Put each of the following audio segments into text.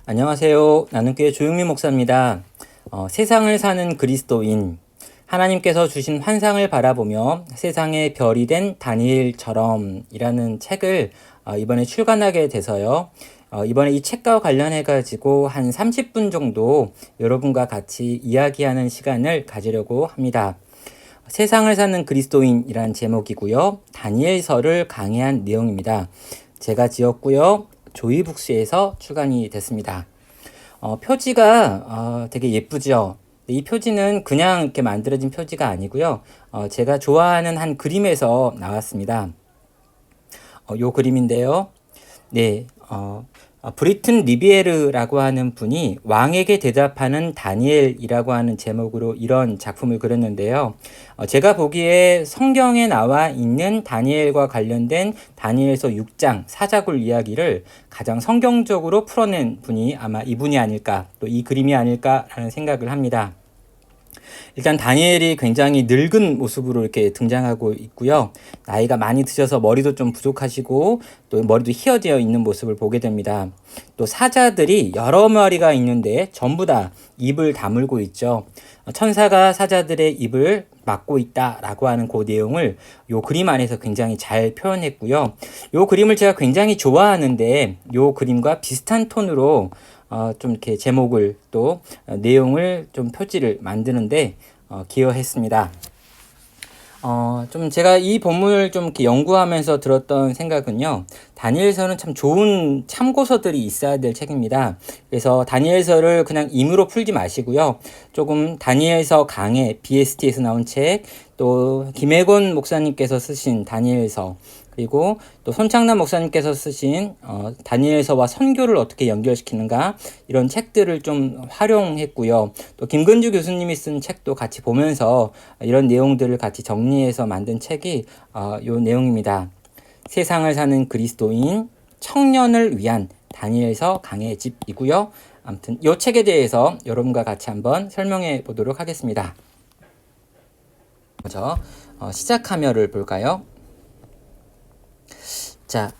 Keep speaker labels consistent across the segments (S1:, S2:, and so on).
S1: 안녕하세요. 나는 교회 조용미 목사입니다. 세상을 사는 그리스도인, 하나님께서 주신 환상을 바라보며 세상의 별이 된 다니엘처럼 이라는 책을 이번에 출간하게 돼서요. 이번에 이 책과 관련해 가지고 한 30분 정도 여러분과 같이 이야기하는 시간을 가지려고 합니다. 세상을 사는 그리스도인이라는 제목이고요. 다니엘서를 강해한 내용입니다. 제가 지었고요. 조이북스에서 출간이 됐습니다. 표지가 되게 예쁘죠. 이 표지는 그냥 이렇게 만들어진 표지가 아니고요. 제가 좋아하는 한 그림에서 나왔습니다. 요 그림인데요. 네, 브리튼 리비에르라고 하는 분이 왕에게 대답하는 다니엘이라고 하는 제목으로 이런 작품을 그렸는데요. 제가 보기에 성경에 나와 있는 다니엘과 관련된 다니엘서 6장 사자굴 이야기를 가장 성경적으로 풀어낸 분이 아마 이분이 아닐까, 또 이 그림이 아닐까라는 생각을 합니다. 일단 다니엘이 굉장히 늙은 모습으로 이렇게 등장하고 있고요. 나이가 많이 드셔서 머리도 좀 부족하시고 또 머리도 휘어져 있는 모습을 보게 됩니다. 또 사자들이 여러 마리가 있는데 전부 다 입을 다물고 있죠. 천사가 사자들의 입을 막고 있다라고 하는 그 내용을 요 그림 안에서 굉장히 잘 표현했고요. 요 그림을 제가 굉장히 좋아하는데 요 그림과 비슷한 톤으로 좀 이렇게 제목을 또 내용을 좀 표지를 만드는데 기여했습니다. 좀 제가 이 본문을 좀 이렇게 연구하면서 들었던 생각은요. 다니엘서는 참 좋은 참고서들이 있어야 될 책입니다. 그래서 다니엘서를 그냥 임으로 풀지 마시고요. 조금 다니엘서 강해 BST에서 나온 책, 또 김혜곤 목사님께서 쓰신 다니엘서, 그리고 또 손창남 목사님께서 쓰신 다니엘서와 선교를 어떻게 연결시키는가, 이런 책들을 좀 활용했고요. 또 김근주 교수님이 쓴 책도 같이 보면서 이런 내용들을 같이 정리해서 만든 책이 요 내용입니다. 세상을 사는 그리스도인, 청년을 위한 다니엘서 강해 집이고요. 아무튼 이 책에 대해서 여러분과 같이 한번 설명해 보도록 하겠습니다. 먼저 시작 화면을 볼까요? 자,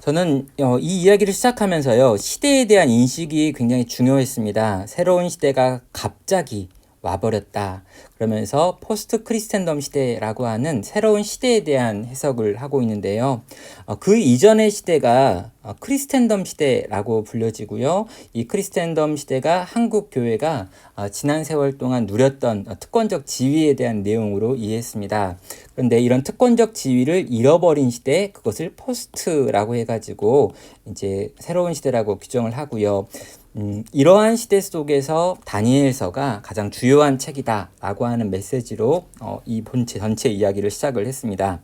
S1: 저는 이 이야기를 시작하면서요, 시대에 대한 인식이 굉장히 중요했습니다. 새로운 시대가 갑자기 와버렸다. 그러면서 포스트 크리스텐덤 시대라고 하는 새로운 시대에 대한 해석을 하고 있는데요. 그 이전의 시대가 크리스텐덤 시대라고 불려지고요. 이 크리스텐덤 시대가 한국 교회가 지난 세월 동안 누렸던 특권적 지위에 대한 내용으로 이해했습니다. 그런데 이런 특권적 지위를 잃어버린 시대, 그것을 포스트라고 해가지고 이제 새로운 시대라고 규정을 하고요. 이러한 시대 속에서 다니엘서가 가장 주요한 책이다라고 하는 메시지로 이 본체 전체 이야기를 시작을 했습니다.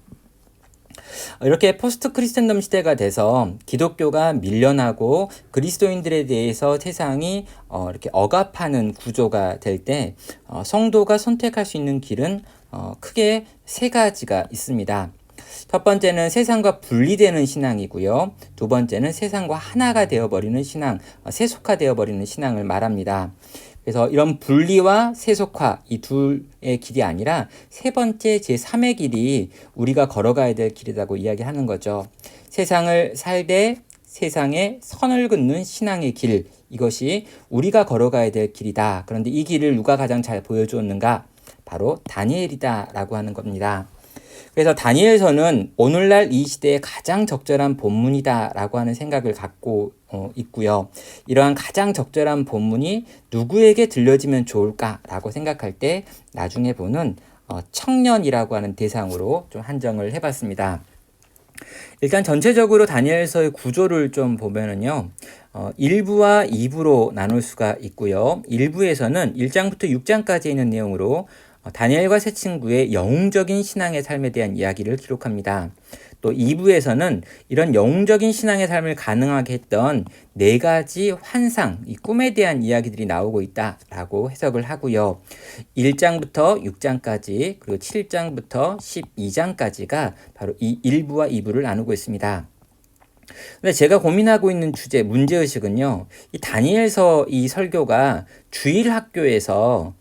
S1: 이렇게 포스트 크리스텐덤 시대가 돼서 기독교가 밀려나고 그리스도인들에 대해서 세상이 이렇게 억압하는 구조가 될 때 성도가 선택할 수 있는 길은 크게 세 가지가 있습니다. 첫 번째는 세상과 분리되는 신앙이고요. 두 번째는 세상과 하나가 되어버리는 신앙, 세속화되어버리는 신앙을 말합니다. 그래서 이런 분리와 세속화, 이 둘의 길이 아니라 세 번째 제3의 길이 우리가 걸어가야 될 길이라고 이야기하는 거죠. 세상을 살되 세상에 선을 긋는 신앙의 길, 이것이 우리가 걸어가야 될 길이다. 그런데 이 길을 누가 가장 잘 보여주었는가? 바로 다니엘이다라고 하는 겁니다. 그래서 다니엘서는 오늘날 이 시대에 가장 적절한 본문이다라고 하는 생각을 갖고 있고요. 이러한 가장 적절한 본문이 누구에게 들려지면 좋을까라고 생각할 때 나중에 보는 청년이라고 하는 대상으로 좀 한정을 해봤습니다. 일단 전체적으로 다니엘서의 구조를 좀 보면은요. 1부와 2부로 나눌 수가 있고요. 1부에서는 1장부터 6장까지 있는 내용으로 다니엘과 세 친구의 영웅적인 신앙의 삶에 대한 이야기를 기록합니다. 또 2부에서는 이런 영웅적인 신앙의 삶을 가능하게 했던 네 가지 환상, 이 꿈에 대한 이야기들이 나오고 있다라고 해석을 하고요. 1장부터 6장까지 그리고 7장부터 12장까지가 바로 이 1부와 2부를 나누고 있습니다. 근데 제가 고민하고 있는 주제, 문제의식은요, 이 다니엘서 이 설교가 주일 학교에서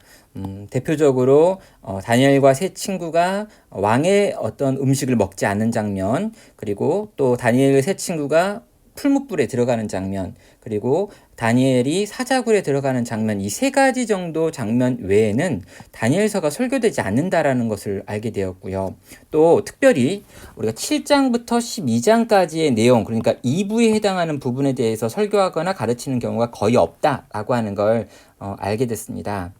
S1: 대표적으로 다니엘과 세 친구가 왕의 어떤 음식을 먹지 않는 장면, 그리고 또 다니엘의 세 친구가 풀무불에 들어가는 장면, 그리고 다니엘이 사자굴에 들어가는 장면, 이 세 가지 정도 장면 외에는 다니엘서가 설교되지 않는다라는 것을 알게 되었고요. 또 특별히 우리가 7장부터 12장까지의 내용, 그러니까 2부에 해당하는 부분에 대해서 설교하거나 가르치는 경우가 거의 없다라고 하는 걸 알게 됐습니다.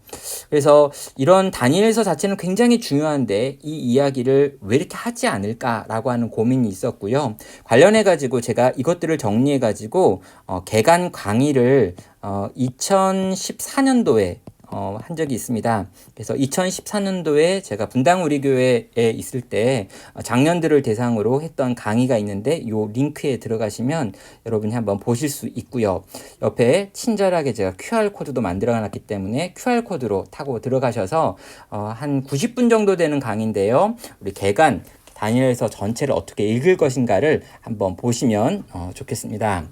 S1: 그래서 이런 다니엘서 자체는 굉장히 중요한데 이 이야기를 왜 이렇게 하지 않을까라고 하는 고민이 있었고요. 관련해 가지고 제가 이것들을 정리해 가지고 개간 강의를 2014년도에 한 적이 있습니다. 그래서 2014년도에 제가 분당 우리 교회에 있을 때 장년들을 대상으로 했던 강의가 있는데 이 링크에 들어가시면 여러분이 한번 보실 수 있고요. 옆에 친절하게 제가 QR코드도 만들어 놨기 때문에 QR코드로 타고 들어가셔서 한 90분 정도 되는 강의인데요. 우리 개간 다니엘서 전체를 어떻게 읽을 것인가를 한번 보시면 좋겠습니다.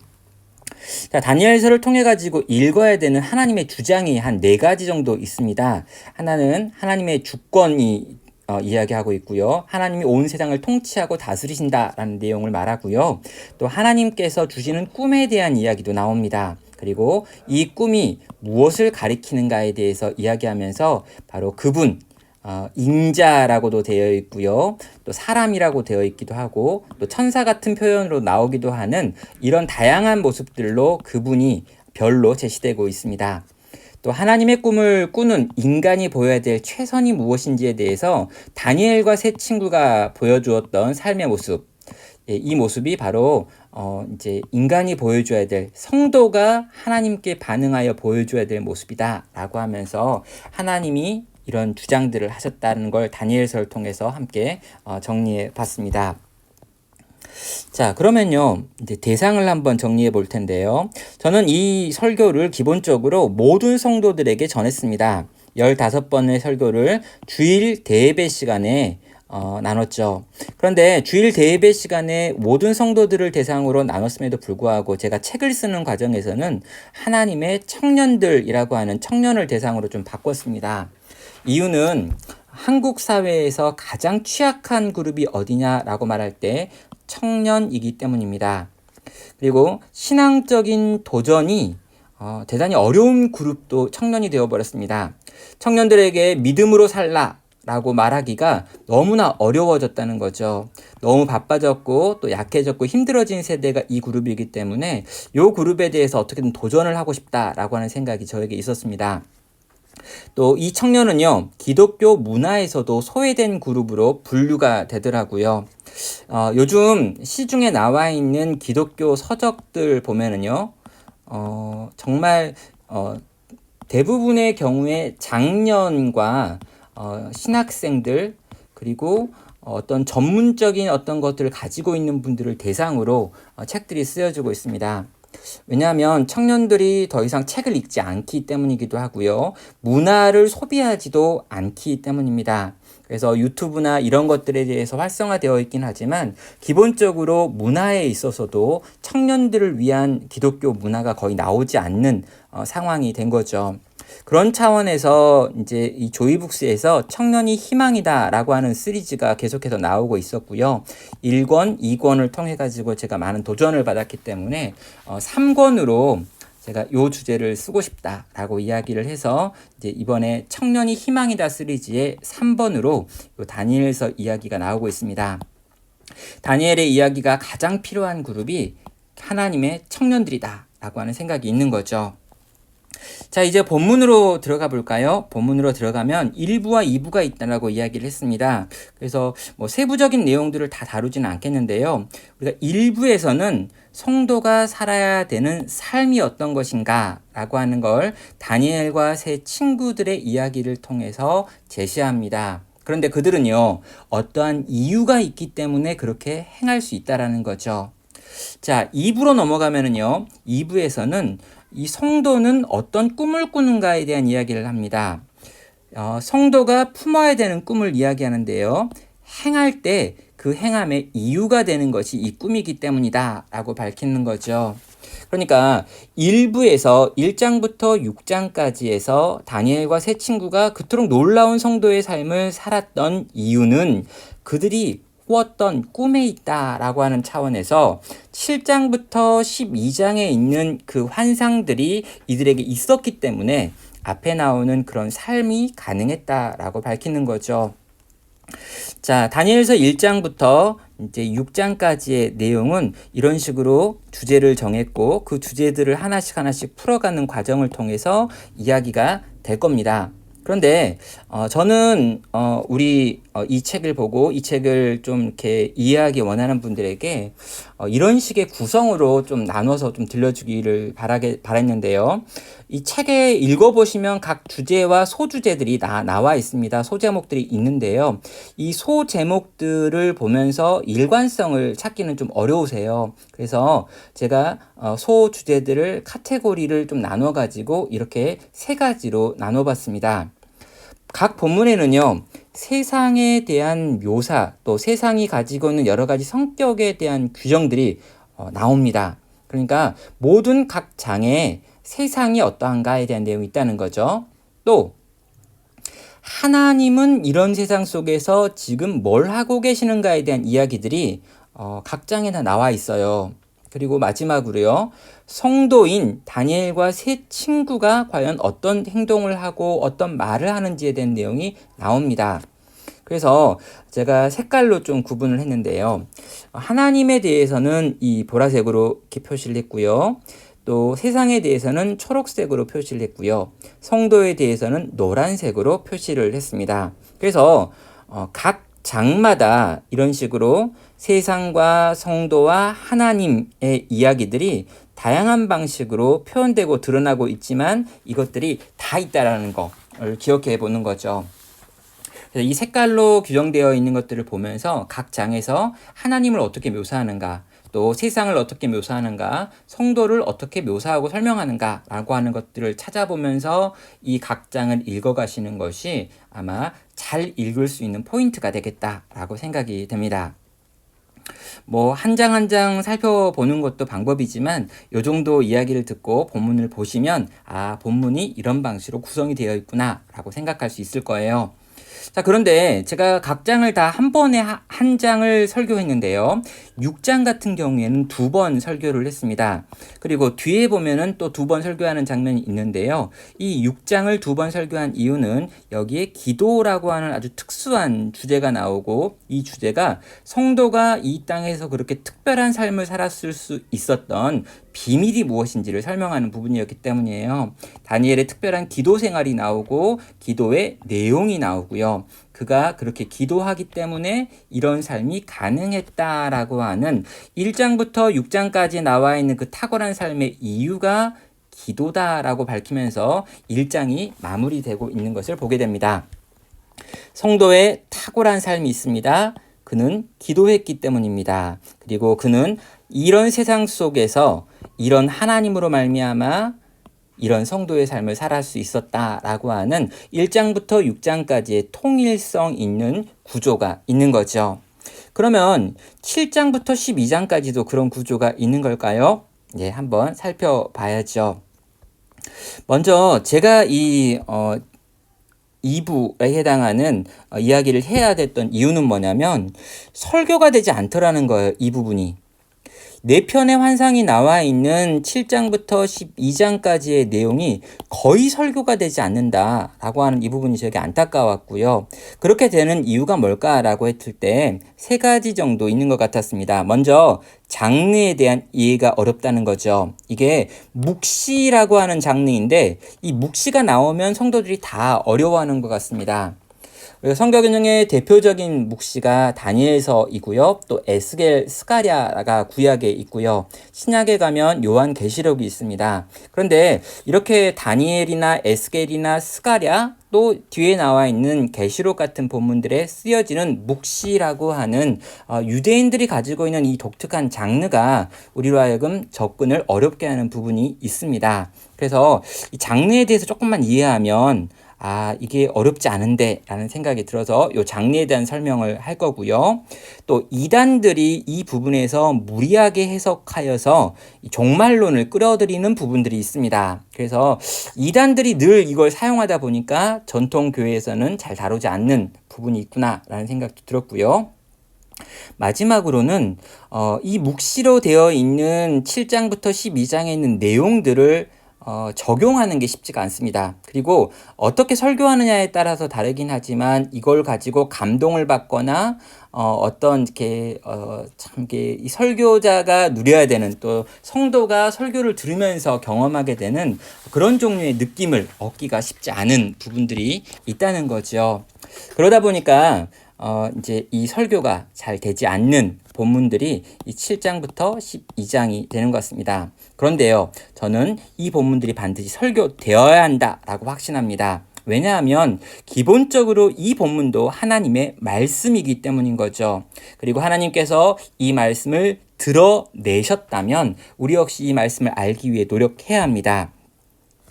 S1: 자, 다니엘서를 통해 가지고 읽어야 되는 하나님의 주장이 한 4가지 정도 있습니다. 하나는 하나님의 주권이 이야기하고 있고요. 하나님이 온 세상을 통치하고 다스리신다라는 내용을 말하고요. 또 하나님께서 주시는 꿈에 대한 이야기도 나옵니다. 그리고 이 꿈이 무엇을 가리키는가에 대해서 이야기하면서 바로 그분, 인자라고도 되어 있고요. 또 사람이라고 되어 있기도 하고 또 천사 같은 표현으로 나오기도 하는 이런 다양한 모습들로 그분이 별로 제시되고 있습니다. 또 하나님의 꿈을 꾸는 인간이 보여야 될 최선이 무엇인지에 대해서 다니엘과 세 친구가 보여주었던 삶의 모습, 이 모습이 바로 이제 인간이 보여줘야 될, 성도가 하나님께 반응하여 보여줘야 될 모습이다라고 하면서 하나님이 이런 주장들을 하셨다는 걸 다니엘서를 통해서 함께 정리해 봤습니다. 자, 그러면요, 이제 대상을 한번 정리해 볼 텐데요. 저는 이 설교를 기본적으로 모든 성도들에게 전했습니다. 15번의 설교를 주일 대예배 시간에 나눴죠. 그런데 주일 대예배 시간에 모든 성도들을 대상으로 나눴음에도 불구하고 제가 책을 쓰는 과정에서는 하나님의 청년들이라고 하는 청년을 대상으로 좀 바꿨습니다. 이유는 한국 사회에서 가장 취약한 그룹이 어디냐라고 말할 때 청년이기 때문입니다. 그리고 신앙적인 도전이 대단히 어려운 그룹도 청년이 되어버렸습니다. 청년들에게 믿음으로 살라 라고 말하기가 너무나 어려워졌다는 거죠. 너무 바빠졌고 또 약해졌고 힘들어진 세대가 이 그룹이기 때문에 이 그룹에 대해서 어떻게든 도전을 하고 싶다라고 하는 생각이 저에게 있었습니다. 또 이 청년은요, 기독교 문화에서도 소외된 그룹으로 분류가 되더라고요. 요즘 시중에 나와 있는 기독교 서적들 보면은요, 정말 대부분의 경우에 장년과 신학생들, 그리고 어떤 전문적인 어떤 것들을 가지고 있는 분들을 대상으로 책들이 쓰여지고 있습니다. 왜냐하면 청년들이 더 이상 책을 읽지 않기 때문이기도 하고요. 문화를 소비하지도 않기 때문입니다. 그래서 유튜브나 이런 것들에 대해서 활성화되어 있긴 하지만 기본적으로 문화에 있어서도 청년들을 위한 기독교 문화가 거의 나오지 않는 상황이 된 거죠. 그런 차원에서 이제 이 조이북스에서 청년이 희망이다라고 하는 시리즈가 계속해서 나오고 있었고요. 1권, 2권을 통해 가지고 제가 많은 도전을 받았기 때문에 3권으로 제가 이 주제를 쓰고 싶다라고 이야기를 해서 이제 이번에 청년이 희망이다 시리즈의 3번으로 이 다니엘서 이야기가 나오고 있습니다. 다니엘의 이야기가 가장 필요한 그룹이 하나님의 청년들이다라고 하는 생각이 있는 거죠. 자, 이제 본문으로 들어가 볼까요? 본문으로 들어가면 1부와 2부가 있다라고 이야기를 했습니다. 그래서 뭐 세부적인 내용들을 다 다루지는 않겠는데요. 우리가 1부에서는 성도가 살아야 되는 삶이 어떤 것인가 라고 하는 걸 다니엘과 세 친구들의 이야기를 통해서 제시합니다. 그런데 그들은요, 어떠한 이유가 있기 때문에 그렇게 행할 수 있다라는 거죠. 자, 2부로 넘어가면은요, 2부에서는 이 성도는 어떤 꿈을 꾸는가에 대한 이야기를 합니다. 성도가 품어야 되는 꿈을 이야기하는데요. 행할 때 그 행함의 이유가 되는 것이 이 꿈이기 때문이다 라고 밝히는 거죠. 그러니까 1부에서 1장부터 6장까지에서 다니엘과 세 친구가 그토록 놀라운 성도의 삶을 살았던 이유는 그들이 꾸었던 꿈에 있다라고 하는 차원에서 7장부터 12장에 있는 그 환상들이 이들에게 있었기 때문에 앞에 나오는 그런 삶이 가능했다라고 밝히는 거죠. 자, 다니엘서 1장부터 이제 6장까지의 내용은 이런 식으로 주제를 정했고 그 주제들을 하나씩 풀어가는 과정을 통해서 이야기가 될 겁니다. 그런데 저는 우리 이 책을 보고 이 책을 좀 이렇게 이해하기 원하는 분들에게 이런 식의 구성으로 좀 나눠서 좀 들려주기를 바랬는데요. 이 책에 읽어보시면 각 주제와 소주제들이 나와 있습니다. 소제목들이 있는데요. 이 소제목들을 보면서 일관성을 찾기는 좀 어려우세요. 그래서 제가 소주제들을 카테고리를 좀 나눠가지고 이렇게 세 가지로 나눠봤습니다. 각 본문에는요, 세상에 대한 묘사, 또 세상이 가지고 있는 여러 가지 성격에 대한 규정들이 나옵니다. 그러니까 모든 각 장에 세상이 어떠한가에 대한 내용이 있다는 거죠. 또 하나님은 이런 세상 속에서 지금 뭘 하고 계시는가에 대한 이야기들이 각 장에 다 나와 있어요. 그리고 마지막으로요, 성도인 다니엘과 세 친구가 과연 어떤 행동을 하고 어떤 말을 하는지에 대한 내용이 나옵니다. 그래서 제가 색깔로 좀 구분을 했는데요. 하나님에 대해서는 이 보라색으로 이렇게 표시를 했고요. 또 세상에 대해서는 초록색으로 표시를 했고요. 성도에 대해서는 노란색으로 표시를 했습니다. 그래서 각 장마다 이런 식으로 세상과 성도와 하나님의 이야기들이 다양한 방식으로 표현되고 드러나고 있지만 이것들이 다 있다라는 걸 기억해 보는 거죠. 그래서 이 색깔로 규정되어 있는 것들을 보면서 각 장에서 하나님을 어떻게 묘사하는가, 또 세상을 어떻게 묘사하는가, 성도를 어떻게 묘사하고 설명하는가 라고 하는 것들을 찾아보면서 이 각 장을 읽어가시는 것이 아마 잘 읽을 수 있는 포인트가 되겠다라고 생각이 됩니다. 뭐 한 장 한 장 살펴보는 것도 방법이지만 요 정도 이야기를 듣고 본문을 보시면 본문이 이런 방식으로 구성이 되어 있구나 라고 생각할 수 있을 거예요. 자, 그런데 제가 각 장을 다 한 번에 한 장을 설교했는데요. 6장 같은 경우에는 2번 설교를 했습니다. 그리고 뒤에 보면은 또 2번 설교하는 장면이 있는데요. 이 6장을 2번 설교한 이유는 여기에 기도라고 하는 아주 특수한 주제가 나오고 이 주제가 성도가 이 땅에서 그렇게 특별한 삶을 살았을 수 있었던 비밀이 무엇인지를 설명하는 부분이었기 때문이에요. 다니엘의 특별한 기도 생활이 나오고 기도의 내용이 나오고요. 그가 그렇게 기도하기 때문에 이런 삶이 가능했다라고 하는 1장부터 6장까지 나와 있는 그 탁월한 삶의 이유가 기도다라고 밝히면서 1장이 마무리되고 있는 것을 보게 됩니다. 성도의 탁월한 삶이 있습니다. 그는 기도했기 때문입니다. 그리고 그는 이런 세상 속에서 이런 하나님으로 말미암아 이런 성도의 삶을 살아갈 수 있었다라고 하는 1장부터 6장까지의 통일성 있는 구조가 있는 거죠. 그러면 7장부터 12장까지도 그런 구조가 있는 걸까요? 예, 한번 살펴봐야죠. 먼저 제가 이 2부에 해당하는 이야기를 해야 됐던 이유는 뭐냐면 설교가 되지 않더라는 거예요. 이 부분이. 4편의 환상이 나와 있는 7장부터 12장까지의 내용이 거의 설교가 되지 않는다라고 하는 이 부분이 저에게 안타까웠고요. 그렇게 되는 이유가 뭘까라고 했을 때 3가지 정도 있는 것 같았습니다. 먼저 장르에 대한 이해가 어렵다는 거죠. 이게 묵시라고 하는 장르인데 이 묵시가 나오면 성도들이 다 어려워하는 것 같습니다. 성경의 대표적인 묵시가 다니엘서이고요. 또 에스겔, 스가랴가 구약에 있고요. 신약에 가면 요한계시록이 있습니다. 그런데 이렇게 다니엘이나 에스겔이나 스가랴 또 뒤에 나와 있는 계시록 같은 본문들에 쓰여지는 묵시라고 하는 유대인들이 가지고 있는 이 독특한 장르가 우리로 하여금 접근을 어렵게 하는 부분이 있습니다. 그래서 이 장르에 대해서 조금만 이해하면 이게 어렵지 않은데 라는 생각이 들어서 이 장르에 대한 설명을 할 거고요. 또 이단들이 이 부분에서 무리하게 해석하여서 종말론을 끌어들이는 부분들이 있습니다. 그래서 이단들이 늘 이걸 사용하다 보니까 전통 교회에서는 잘 다루지 않는 부분이 있구나 라는 생각도 들었고요. 마지막으로는 이 묵시로 되어 있는 7장부터 12장에 있는 내용들을 적용하는 게 쉽지가 않습니다. 그리고 어떻게 설교하느냐에 따라서 다르긴 하지만 이걸 가지고 감동을 받거나 어떤 이렇게 참 이게 이 설교자가 누려야 되는, 또 성도가 설교를 들으면서 경험하게 되는 그런 종류의 느낌을 얻기가 쉽지 않은 부분들이 있다는 거죠. 그러다 보니까 이제 이 설교가 잘 되지 않는 본문들이 이 7장부터 12장이 되는 것 같습니다. 그런데요, 저는 이 본문들이 반드시 설교되어야 한다라고 확신합니다. 왜냐하면 기본적으로 이 본문도 하나님의 말씀이기 때문인 거죠. 그리고 하나님께서 이 말씀을 드러내셨다면 우리 역시 이 말씀을 알기 위해 노력해야 합니다.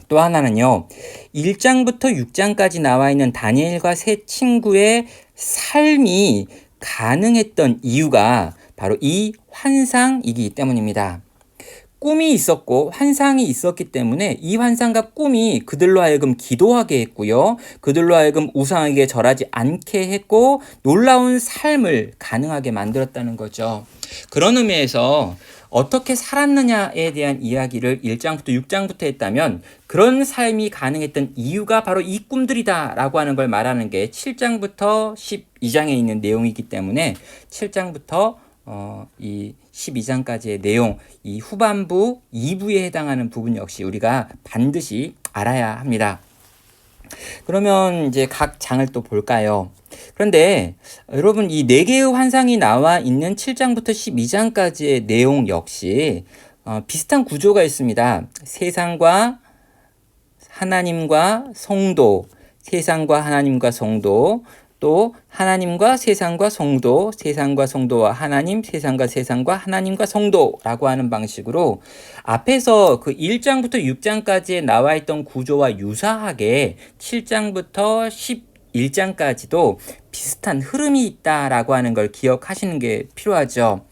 S1: 또 하나는요, 1장부터 6장까지 나와 있는 다니엘과 세 친구의 삶이 가능했던 이유가 바로 이 환상이기 때문입니다. 꿈이 있었고 환상이 있었기 때문에 이 환상과 꿈이 그들로 하여금 기도하게 했고요. 그들로 하여금 우상에게 절하지 않게 했고 놀라운 삶을 가능하게 만들었다는 거죠. 그런 의미에서 어떻게 살았느냐에 대한 이야기를 1장부터 6장부터 했다면 그런 삶이 가능했던 이유가 바로 이 꿈들이다 라고 하는 걸 말하는 게 7장부터 12장에 있는 내용이기 때문에 7장부터 이 12장까지의 내용, 이 후반부 2부에 해당하는 부분 역시 우리가 반드시 알아야 합니다. 그러면 이제 각 장을 또 볼까요? 그런데 여러분, 이 4개의 환상이 나와 있는 7장부터 12장까지의 내용 역시 비슷한 구조가 있습니다. 세상과 하나님과 성도, 세상과 하나님과 성도, 또 하나님과 세상과 성도, 세상과 성도와 하나님, 세상과 하나님과 성도라고 하는 방식으로 앞에서 그 1장부터 6장까지에 나와 있던 구조와 유사하게 7장부터 11장까지도 비슷한 흐름이 있다라고 하는 걸 기억하시는 게 필요하죠.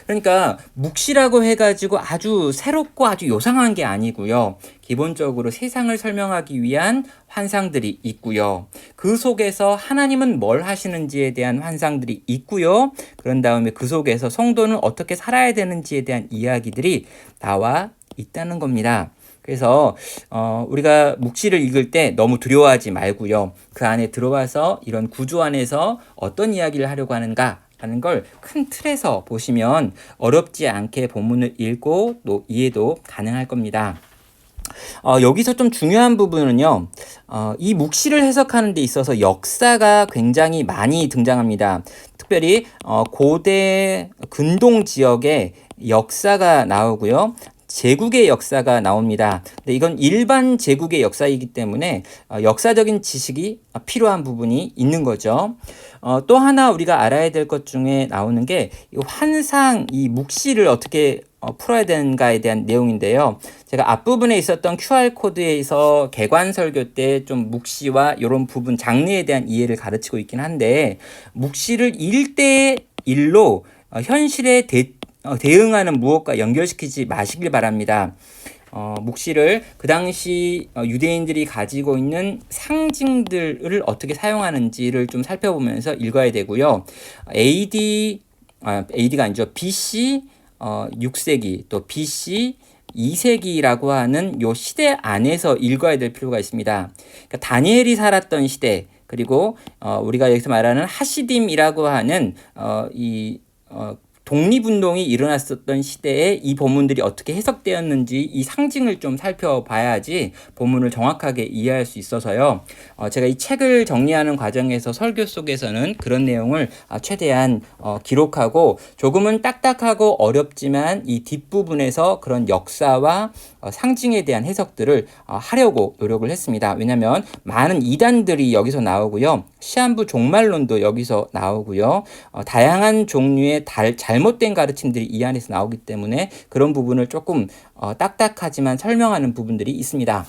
S1: 그러니까 묵시라고 해가지고 아주 새롭고 아주 요상한 게 아니고요. 기본적으로 세상을 설명하기 위한 환상들이 있고요. 그 속에서 하나님은 뭘 하시는지에 대한 환상들이 있고요. 그런 다음에 그 속에서 성도는 어떻게 살아야 되는지에 대한 이야기들이 나와 있다는 겁니다. 그래서 우리가 묵시를 읽을 때 너무 두려워하지 말고요. 그 안에 들어와서 이런 구조 안에서 어떤 이야기를 하려고 하는가 라는 걸 큰 틀에서 보시면 어렵지 않게 본문을 읽고 또 이해도 가능할 겁니다. 여기서 좀 중요한 부분은요, 이 묵시를 해석하는 데 있어서 역사가 굉장히 많이 등장합니다. 특별히 고대 근동 지역의 역사가 나오고요. 제국의 역사가 나옵니다. 근데 이건 일반 제국의 역사이기 때문에 역사적인 지식이 필요한 부분이 있는 거죠. 또 하나 우리가 알아야 될 것 중에 나오는 게 이 환상, 이 묵시를 어떻게 풀어야 되는가에 대한 내용인데요. 제가 앞부분에 있었던 QR코드에서 개관 설교 때 좀 묵시와 이런 부분 장르에 대한 이해를 가르치고 있긴 한데, 묵시를 1대1로 현실에 대응하는 무엇과 연결시키지 마시길 바랍니다. 묵시를 그 당시 유대인들이 가지고 있는 상징들을 어떻게 사용하는지를 좀 살펴보면서 읽어야 되고요. AD가 아니죠. BC 6세기 또 BC 2세기라고 하는 요 시대 안에서 읽어야 될 필요가 있습니다. 그러니까 다니엘이 살았던 시대, 그리고 우리가 여기서 말하는 하시딤이라고 하는 독립운동이 일어났었던 시대에 이 본문들이 어떻게 해석되었는지 이 상징을 좀 살펴봐야지 본문을 정확하게 이해할 수 있어서요. 제가 이 책을 정리하는 과정에서 설교 속에서는 그런 내용을 최대한 기록하고, 조금은 딱딱하고 어렵지만 이 뒷부분에서 그런 역사와 상징에 대한 해석들을 하려고 노력을 했습니다. 왜냐하면 많은 이단들이 여기서 나오고요. 시한부 종말론도 여기서 나오고요. 다양한 종류의 잘못된 가르침들이 이 안에서 나오기 때문에 그런 부분을 조금 딱딱하지만 설명하는 부분들이 있습니다.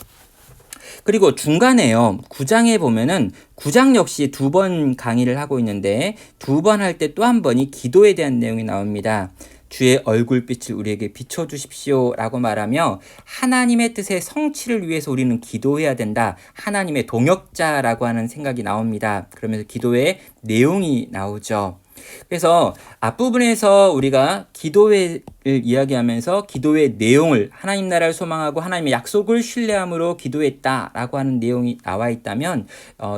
S1: 그리고 중간에요, 9장에 보면은 9장 역시 2번 강의를 하고 있는데 2번 할 때 또 한 번이 기도에 대한 내용이 나옵니다. 주의 얼굴빛을 우리에게 비춰주십시오 라고 말하며 하나님의 뜻의 성취를 위해서 우리는 기도해야 된다. 하나님의 동역자라고 하는 생각이 나옵니다. 그러면서 기도의 내용이 나오죠. 그래서 앞부분에서 우리가 기도회를 이야기하면서 기도의 내용을 하나님 나라를 소망하고 하나님의 약속을 신뢰함으로 기도했다라고 하는 내용이 나와 있다면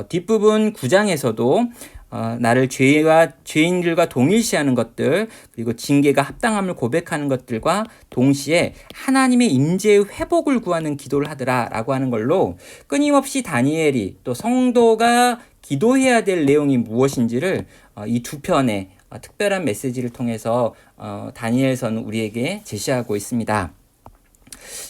S1: 뒷부분 9장에서도 나를 죄인들과 동일시하는 것들, 그리고 징계가 합당함을 고백하는 것들과 동시에 하나님의 임재의 회복을 구하는 기도를 하더라라고 하는 걸로 끊임없이 다니엘이 또 성도가 기도해야 될 내용이 무엇인지를 이 두 편의 특별한 메시지를 통해서 다니엘서는 우리에게 제시하고 있습니다.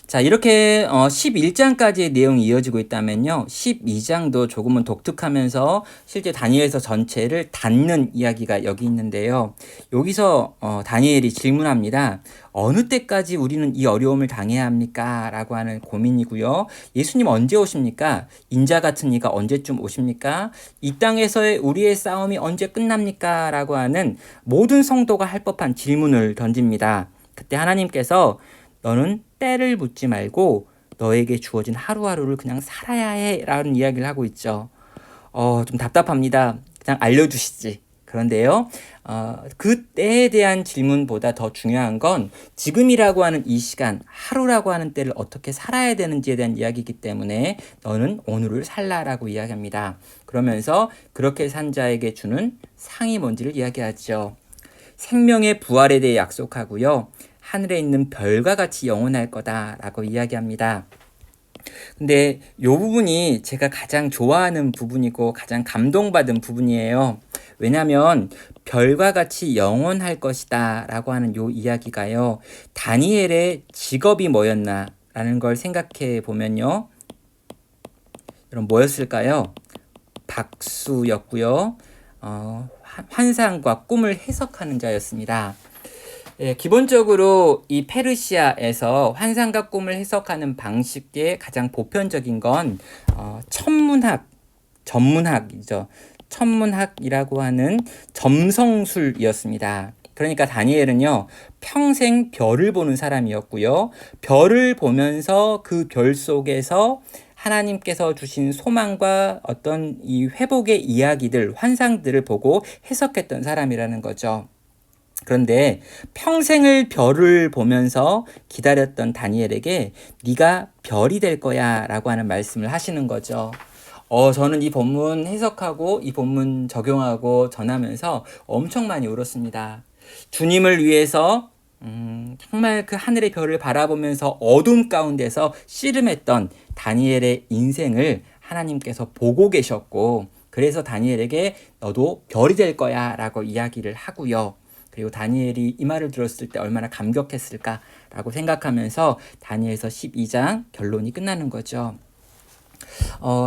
S1: 자, 이렇게 11장까지의 내용이 이어지고 있다면요, 12장도 조금은 독특하면서 실제 다니엘서 전체를 닫는 이야기가 여기 있는데요. 여기서 다니엘이 질문합니다. 어느 때까지 우리는 이 어려움을 당해야 합니까? 라고 하는 고민이고요. 예수님 언제 오십니까? 인자 같은 이가 언제쯤 오십니까? 이 땅에서의 우리의 싸움이 언제 끝납니까? 라고 하는 모든 성도가 할 법한 질문을 던집니다. 그때 하나님께서 너는 때를 묻지 말고 너에게 주어진 하루하루를 그냥 살아야 해 라는 이야기를 하고 있죠. 좀 답답합니다. 그냥 알려주시지. 그런데요, 그 때에 대한 질문보다 더 중요한 건 지금이라고 하는 이 시간, 하루라고 하는 때를 어떻게 살아야 되는지에 대한 이야기이기 때문에 너는 오늘을 살라라고 이야기합니다. 그러면서 그렇게 산 자에게 주는 상이 뭔지를 이야기하죠. 생명의 부활에 대해 약속하고요. 하늘에 있는 별과 같이 영원할 거다라고 이야기합니다. 근데 이 부분이 제가 가장 좋아하는 부분이고 가장 감동받은 부분이에요. 왜냐하면 별과 같이 영원할 것이다 라고 하는 이 이야기가요, 다니엘의 직업이 뭐였나 라는 걸 생각해 보면요, 여러분 뭐였을까요? 박수였고요. 환상과 꿈을 해석하는 자였습니다. 예, 기본적으로 이 페르시아에서 환상과 꿈을 해석하는 방식의 가장 보편적인 건 전문학이죠. 천문학이라고 하는 점성술이었습니다. 그러니까 다니엘은요, 평생 별을 보는 사람이었고요. 별을 보면서 그 별 속에서 하나님께서 주신 소망과 어떤 이 회복의 이야기들, 환상들을 보고 해석했던 사람이라는 거죠. 그런데 평생을 별을 보면서 기다렸던 다니엘에게 네가 별이 될 거야 라고 하는 말씀을 하시는 거죠. 저는 이 본문 해석하고 이 본문 적용하고 전하면서 엄청 많이 울었습니다. 주님을 위해서 정말 그 하늘의 별을 바라보면서 어둠 가운데서 씨름했던 다니엘의 인생을 하나님께서 보고 계셨고, 그래서 다니엘에게 너도 별이 될 거야 라고 이야기를 하고요. 그리고 다니엘이 이 말을 들었을 때 얼마나 감격했을까라고 생각하면서 다니엘서 12장 결론이 끝나는 거죠.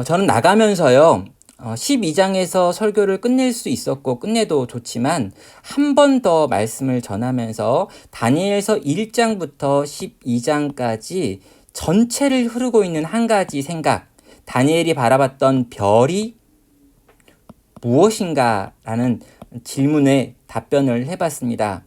S1: 저는 나가면서요, 12장에서 설교를 끝낼 수 있었고 끝내도 좋지만 한 번 더 말씀을 전하면서 다니엘서 1장부터 12장까지 전체를 흐르고 있는 한 가지 생각, 다니엘이 바라봤던 별이 무엇인가라는 질문에 답변을 해봤습니다.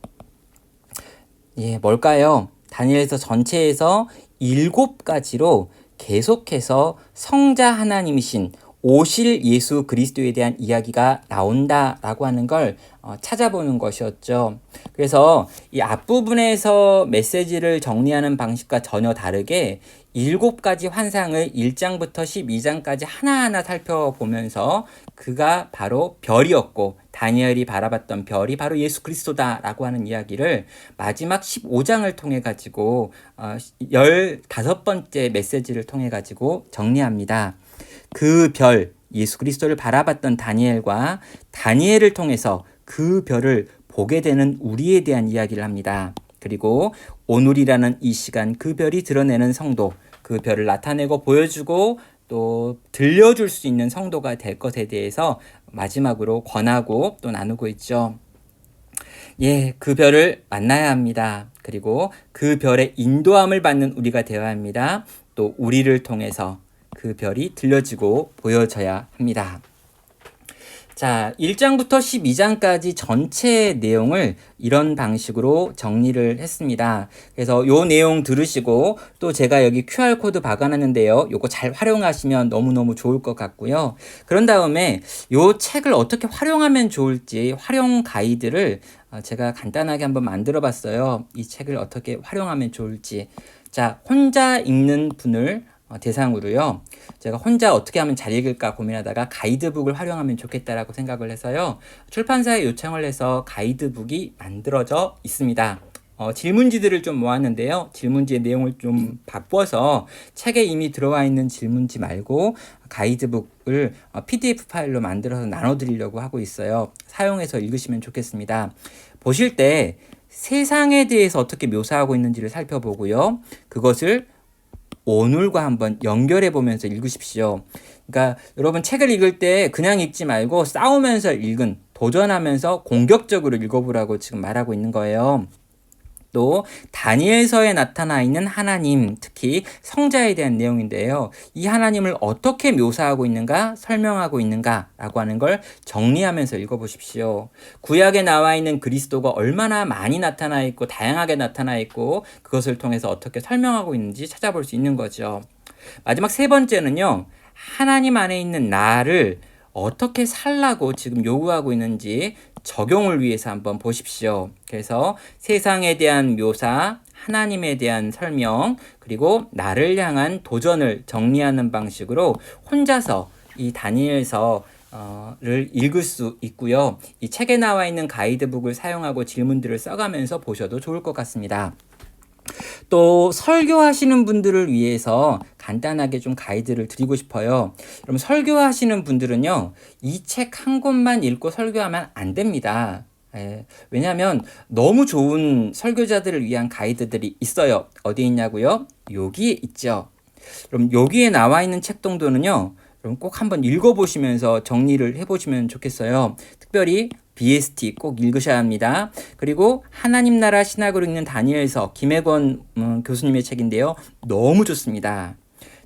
S1: 예, 뭘까요? 다니엘서 전체에서 7가지로 계속해서 성자 하나님이신 오실 예수 그리스도에 대한 이야기가 나온다라고 하는 걸 찾아보는 것이었죠. 그래서 이 앞부분에서 메시지를 정리하는 방식과 전혀 다르게 7가지 환상을 1장부터 12장까지 하나하나 살펴보면서 그가 바로 별이었고 다니엘이 바라봤던 별이 바로 예수 그리스도다라고 하는 이야기를 마지막 15장을 통해 가지고 15번째 메시지를 통해 가지고 정리합니다. 그 별, 예수 그리스도를 바라봤던 다니엘과 다니엘을 통해서 그 별을 보게 되는 우리에 대한 이야기를 합니다. 그리고 오늘이라는 이 시간 그 별이 드러내는 성도, 그 별을 나타내고 보여주고 또 들려줄 수 있는 성도가 될 것에 대해서 마지막으로 권하고 또 나누고 있죠. 예, 그 별을 만나야 합니다. 그리고 그 별의 인도함을 받는 우리가 되어야 합니다. 또 우리를 통해서 그 별이 들려지고 보여져야 합니다. 자, 1장부터 12장까지 전체 내용을 이런 방식으로 정리를 했습니다. 그래서 요 내용 들으시고 또 제가 여기 QR코드 박아놨는데요. 요거 잘 활용하시면 너무너무 좋을 것 같고요. 그런 다음에 요 책을 어떻게 활용하면 좋을지 활용 가이드를 제가 간단하게 한번 만들어 봤어요. 이 책을 어떻게 활용하면 좋을지. 자, 혼자 읽는 분을 대상으로요. 제가 혼자 어떻게 하면 잘 읽을까 고민하다가 가이드북을 활용하면 좋겠다라고 생각을 해서요. 출판사에 요청을 해서 가이드북이 만들어져 있습니다. 질문지들을 좀 모았는데요. 질문지의 내용을 좀 바꿔서 책에 이미 들어와 있는 질문지 말고 가이드북을 PDF 파일로 만들어서 나눠드리려고 하고 있어요. 사용해서 읽으시면 좋겠습니다. 보실 때 세상에 대해서 어떻게 묘사하고 있는지를 살펴보고요. 그것을 오늘과 한번 연결해 보면서 읽으십시오. 그러니까 여러분 책을 읽을 때 그냥 읽지 말고 싸우면서 읽은, 도전하면서 공격적으로 읽어보라고 지금 말하고 있는 거예요. 또 다니엘서에 나타나 있는 하나님, 특히 성자에 대한 내용인데요. 이 하나님을 어떻게 묘사하고 있는가, 설명하고 있는가라고 하는 걸 정리하면서 읽어보십시오. 구약에 나와 있는 그리스도가 얼마나 많이 나타나 있고 다양하게 나타나 있고 그것을 통해서 어떻게 설명하고 있는지 찾아볼 수 있는 거죠. 마지막 세 번째는요. 하나님 안에 있는 나를 어떻게 살라고 지금 요구하고 있는지 적용을 위해서 한번 보십시오. 그래서 세상에 대한 묘사, 하나님에 대한 설명, 그리고 나를 향한 도전을 정리하는 방식으로 혼자서 이 다니엘서를 읽을 수 있고요. 이 책에 나와 있는 가이드북을 사용하고 질문들을 써가면서 보셔도 좋을 것 같습니다. 또 설교하시는 분들을 위해서 간단하게 좀 가이드를 드리고 싶어요. 그럼 설교하시는 분들은요, 이 책 한 권만 읽고 설교하면 안 됩니다. 왜냐하면 너무 좋은 설교자들을 위한 가이드들이 있어요. 어디 있냐고요? 여기에 있죠. 그럼 여기에 나와 있는 책 정도는요, 그럼 꼭 한번 읽어보시면서 정리를 해보시면 좋겠어요. 특별히 BST 꼭 읽으셔야 합니다. 그리고 하나님 나라 신학으로 읽는 다니엘서 김혜권 교수님의 책인데요. 너무 좋습니다.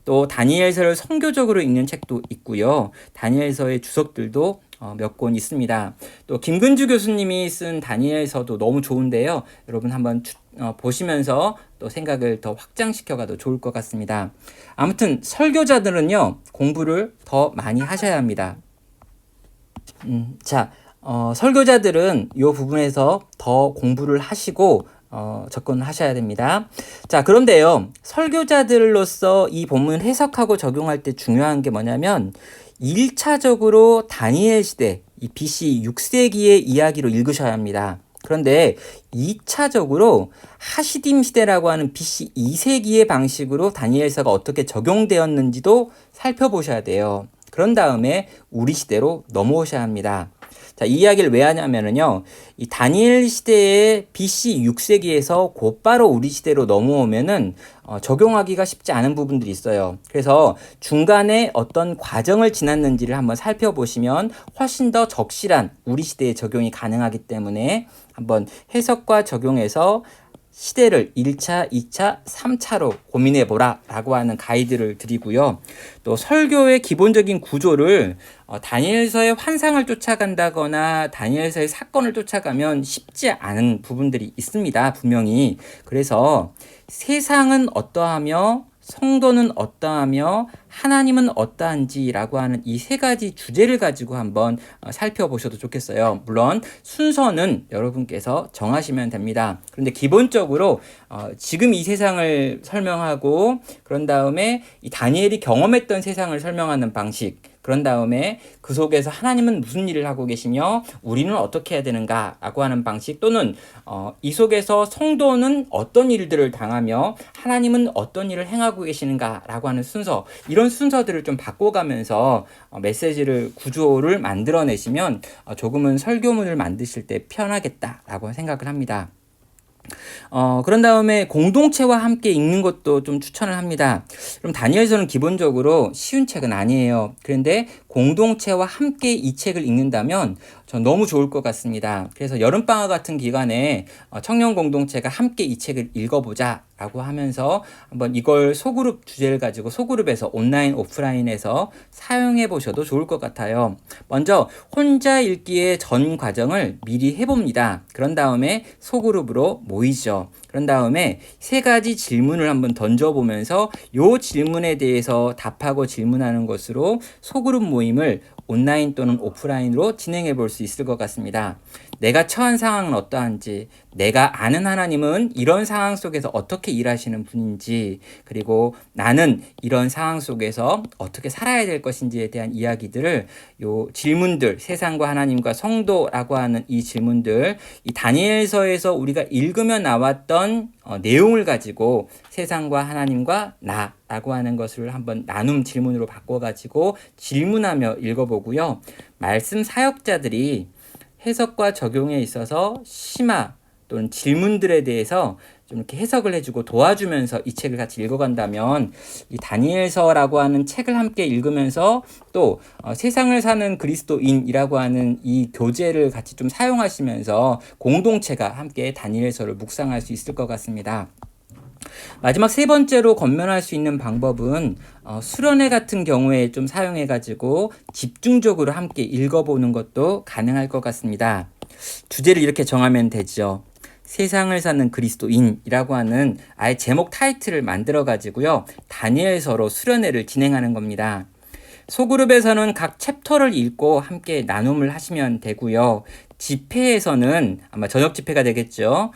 S1: 또 다니엘서를 선교적으로 읽는 책도 있고요. 다니엘서의 주석들도 몇 권 있습니다. 또 김근주 교수님이 쓴 다니엘서도 너무 좋은데요. 여러분 한번 보시면서 또 생각을 더 확장시켜가도 좋을 것 같습니다. 아무튼 설교자들은요. 공부를 더 많이 하셔야 합니다. 자, 설교자들은 이 부분에서 더 공부를 하시고 접근하셔야 됩니다. 자, 그런데요. 설교자들로서 이 본문을 해석하고 적용할 때 중요한 게 뭐냐면 1차적으로 다니엘 시대, 이 BC 6세기의 이야기로 읽으셔야 합니다. 그런데 2차적으로 하시딤 시대라고 하는 BC 2세기의 방식으로 다니엘서가 어떻게 적용되었는지도 살펴보셔야 돼요. 그런 다음에 우리 시대로 넘어오셔야 합니다. 자, 이 이야기를 왜 하냐면은요, 이 다니엘 시대의 BC 6세기에서 곧바로 우리 시대로 넘어오면은 적용하기가 쉽지 않은 부분들이 있어요. 그래서 중간에 어떤 과정을 지났는지를 한번 살펴보시면 훨씬 더 적실한 우리 시대에 적용이 가능하기 때문에 한번 해석과 적용해서 시대를 1차, 2차, 3차로 고민해보라 라고 하는 가이드를 드리고요. 또 설교의 기본적인 구조를 다니엘서의 환상을 쫓아간다거나 다니엘서의 사건을 쫓아가면 쉽지 않은 부분들이 있습니다. 분명히. 그래서 세상은 어떠하며 성도는 어떠하며 하나님은 어떠한지라고 하는 이 세 가지 주제를 가지고 한번 살펴보셔도 좋겠어요. 물론 순서는 여러분께서 정하시면 됩니다. 그런데 기본적으로 지금 이 세상을 설명하고 그런 다음에 이 다니엘이 경험했던 세상을 설명하는 방식, 그런 다음에 그 속에서 하나님은 무슨 일을 하고 계시며 우리는 어떻게 해야 되는가라고 하는 방식, 또는 이 속에서 성도는 어떤 일들을 당하며 하나님은 어떤 일을 행하고 계시는가라고 하는 순서, 이런 순서들을 좀 바꿔가면서 메시지를, 구조를 만들어내시면 조금은 설교문을 만드실 때 편하겠다라고 생각을 합니다. 그런 다음에 공동체와 함께 읽는 것도 좀 추천을 합니다. 그럼 다니엘서는 기본적으로 쉬운 책은 아니에요. 그런데 공동체와 함께 이 책을 읽는다면 전 너무 좋을 것 같습니다. 그래서 여름방학 같은 기간에 청년 공동체가 함께 이 책을 읽어보자 라고 하면서 한번 이걸 소그룹 주제를 가지고 소그룹에서 온라인 오프라인에서 사용해 보셔도 좋을 것 같아요. 먼저 혼자 읽기의 전 과정을 미리 해봅니다. 그런 다음에 소그룹으로 모이죠. 그런 다음에 세 가지 질문을 한번 던져보면서 이 질문에 대해서 답하고 질문하는 것으로 소그룹 모임을 온라인 또는 오프라인으로 진행해 볼 수 있을 것 같습니다. 내가 처한 상황은 어떠한지, 내가 아는 하나님은 이런 상황 속에서 어떻게 일하시는 분인지, 그리고 나는 이런 상황 속에서 어떻게 살아야 될 것인지에 대한 이야기들을 요 질문들, 세상과 하나님과 성도라고 하는 이 질문들, 이 다니엘서에서 우리가 읽으며 나왔던 내용을 가지고 세상과 하나님과 나라고 하는 것을 한번 나눔 질문으로 바꿔가지고 질문하며 읽어보고요. 말씀 사역자들이 해석과 적용에 있어서 심화 또는 질문들에 대해서 좀 이렇게 해석을 해주고 도와주면서 이 책을 같이 읽어간다면 이 다니엘서라고 하는 책을 함께 읽으면서 또 세상을 사는 그리스도인이라고 하는 이 교재를 같이 좀 사용하시면서 공동체가 함께 다니엘서를 묵상할 수 있을 것 같습니다. 마지막 세 번째로 건면할 수 있는 방법은 수련회 같은 경우에 좀 사용해가지고 집중적으로 함께 읽어보는 것도 가능할 것 같습니다. 주제를 이렇게 정하면 되죠. 세상을 사는 그리스도인이라고 하는 아예 제목 타이틀을 만들어 가지고요. 다니엘서로 수련회를 진행하는 겁니다. 소그룹에서는 각 챕터를 읽고 함께 나눔을 하시면 되고요. 집회에서는 아마 저녁 집회가 되겠죠.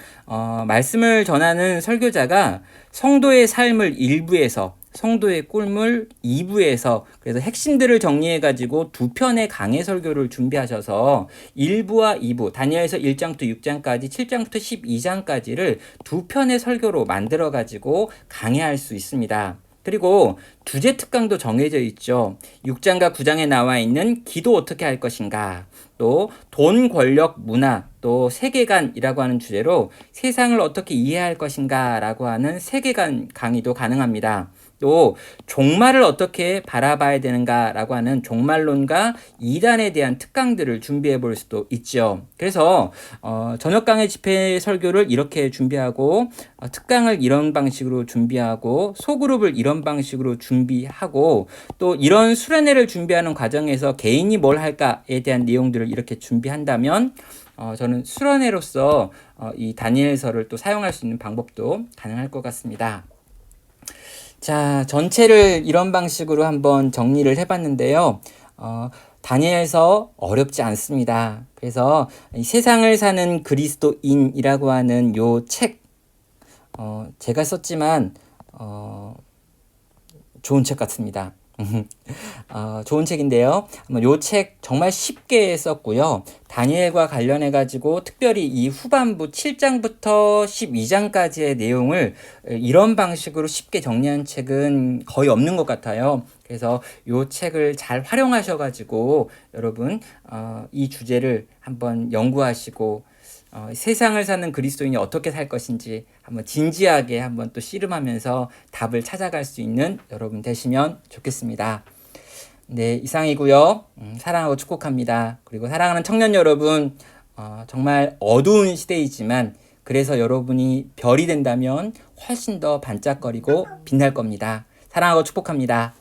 S1: 말씀을 전하는 설교자가 성도의 삶을 1부에서 성도의 꿈을 2부에서 그래서 핵심들을 정리해가지고 두 편의 강해 설교를 준비하셔서 1부와 2부, 다니엘서 1장부터 6장까지, 7장부터 12장까지를 두 편의 설교로 만들어가지고 강해할 수 있습니다. 그리고 주제 특강도 정해져 있죠. 6장과 9장에 나와 있는 기도 어떻게 할 것인가, 또 돈, 권력, 문화, 또 세계관이라고 하는 주제로 세상을 어떻게 이해할 것인가 라고 하는 세계관 강의도 가능합니다. 또 종말을 어떻게 바라봐야 되는가라고 하는 종말론과 이단에 대한 특강들을 준비해 볼 수도 있죠. 그래서 저녁 강의 집회 설교를 이렇게 준비하고 특강을 이런 방식으로 준비하고 소그룹을 이런 방식으로 준비하고 또 이런 수련회를 준비하는 과정에서 개인이 뭘 할까에 대한 내용들을 이렇게 준비한다면 저는 수련회로서 이 다니엘서를 또 사용할 수 있는 방법도 가능할 것 같습니다. 자, 전체를 이런 방식으로 한번 정리를 해봤는데요. 다니엘서 어렵지 않습니다. 그래서 이 세상을 사는 그리스도인이라고 하는 요 책, 제가 썼지만 좋은 책 같습니다. 좋은 책인데요. 요 책 정말 쉽게 썼고요. 다니엘과 관련해가지고 특별히 이 후반부 7장부터 12장까지의 내용을 이런 방식으로 쉽게 정리한 책은 거의 없는 것 같아요. 그래서 요 책을 잘 활용하셔가지고 여러분 이 주제를 한번 연구하시고 세상을 사는 그리스도인이 어떻게 살 것인지 한번 진지하게 한번 또 씨름하면서 답을 찾아갈 수 있는 여러분 되시면 좋겠습니다. 네, 이상이고요. 사랑하고 축복합니다. 그리고 사랑하는 청년 여러분, 정말 어두운 시대이지만 그래서 여러분이 별이 된다면 훨씬 더 반짝거리고 빛날 겁니다. 사랑하고 축복합니다.